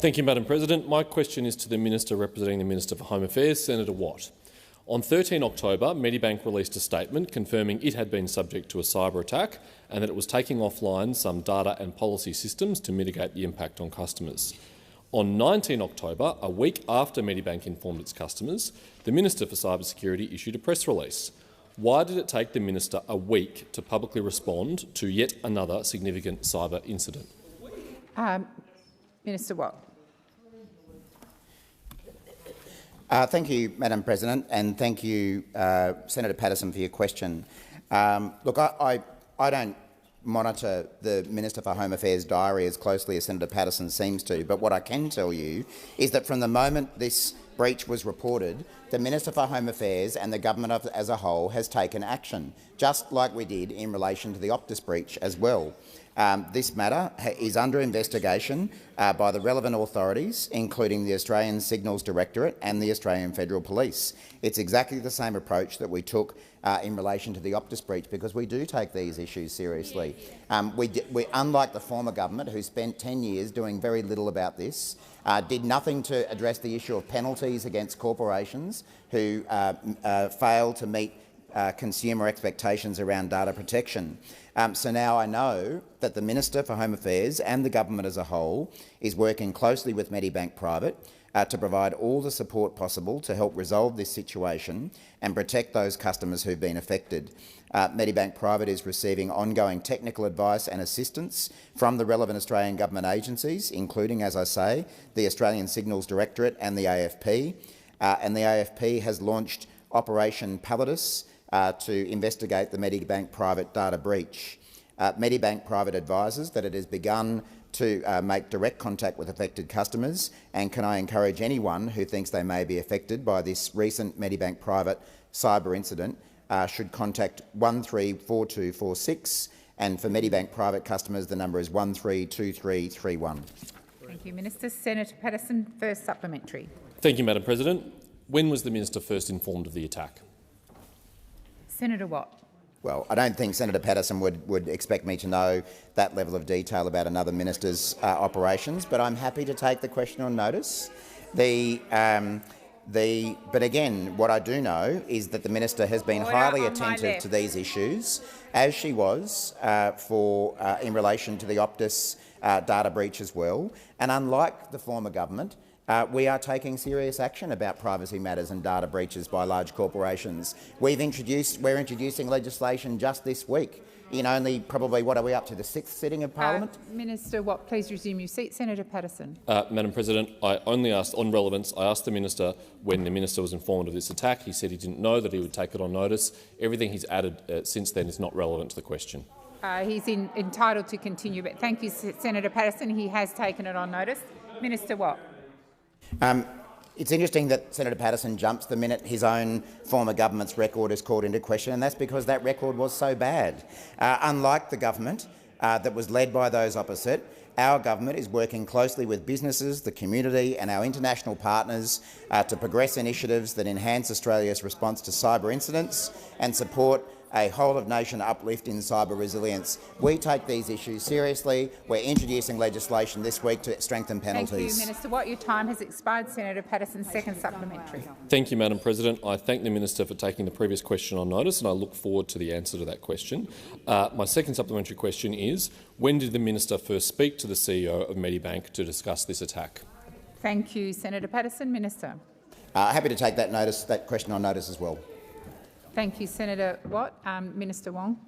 Thank you, Madam President. My question is to the Minister representing the Minister for Home Affairs, Senator Watt. On 13 October, Medibank released a statement confirming it had been subject to a cyber attack and that it was taking offline some data and policy systems to mitigate the impact on customers. On 19 October, a week after Medibank informed its customers, the Minister for Cybersecurity issued a press release. Why did it take the Minister a week to publicly respond to yet another significant cyber incident? Minister Watt. Thank you, Madam President, and thank you, Senator Paterson, for your question. Look, I don't monitor the Minister for Home Affairs' diary as closely as Senator Paterson seems to, but what I can tell you is that from the moment this breach was reported, the Minister for Home Affairs and the government as a whole has taken action, just like we did in relation to the Optus breach as well. This matter is under investigation by the relevant authorities, including the Australian Signals Directorate and the Australian Federal Police. It's exactly the same approach that we took in relation to the Optus breach, because we do take these issues seriously. We, unlike the former government, who spent 10 years doing very little about this, did nothing to address the issue of penalties against corporations who failed to meet consumer expectations around data protection. So now I know that the Minister for Home Affairs and the government as a whole is working closely with Medibank Private to provide all the support possible to help resolve this situation and protect those customers who've been affected. Medibank Private is receiving ongoing technical advice and assistance from the relevant Australian government agencies, including, as I say, the Australian Signals Directorate and the AFP. And the AFP has launched Operation Pallidus to investigate the Medibank Private data breach. Medibank Private advises that it has begun to make direct contact with affected customers, and can I encourage anyone who thinks they may be affected by this recent Medibank Private cyber incident should contact 134246, and for Medibank Private customers the number is 132331. Thank you, Minister. Senator Paterson, first supplementary. Thank you, Madam President. When was the Minister first informed of the attack? Senator Watt. Well, I don't think Senator Paterson would expect me to know that level of detail about another minister's operations, but I'm happy to take the question on notice. But again, what I do know is that the minister has been highly attentive to these issues, as she was in relation to the Optus data breach as well. And unlike the former government, we are taking serious action about privacy matters and data breaches by large corporations. We're introducing legislation just this week, in only probably, what are we up to, the 6th sitting of Parliament? Minister Watt, please resume your seat. Senator Paterson. Madam President, I only asked on relevance. I asked the Minister when the Minister was informed of this attack. He said he didn't know that he would take it on notice. Everything he's added since then is not relevant to the question. He's entitled to continue, but thank you, Senator Paterson. He has taken it on notice. Minister Watt. It's interesting that Senator Paterson jumps the minute his own former government's record is called into question, and that's because that record was so bad. Unlike the government that was led by those opposite, our government is working closely with businesses, the community and our international partners to progress initiatives that enhance Australia's response to cyber incidents and support a whole-of-nation uplift in cyber resilience. We take these issues seriously. We're introducing legislation this week to strengthen penalties. Thank you, Minister Watt. Your time has expired. Senator Paterson, second supplementary. Thank you, Madam President. I thank the Minister for taking the previous question on notice, and I look forward to the answer to that question. My second supplementary question is, when did the Minister first speak to the CEO of Medibank to discuss this attack? Thank you, Senator Paterson. Minister. Happy to take that question on notice as well. Thank you, Senator Watt. Minister Wong.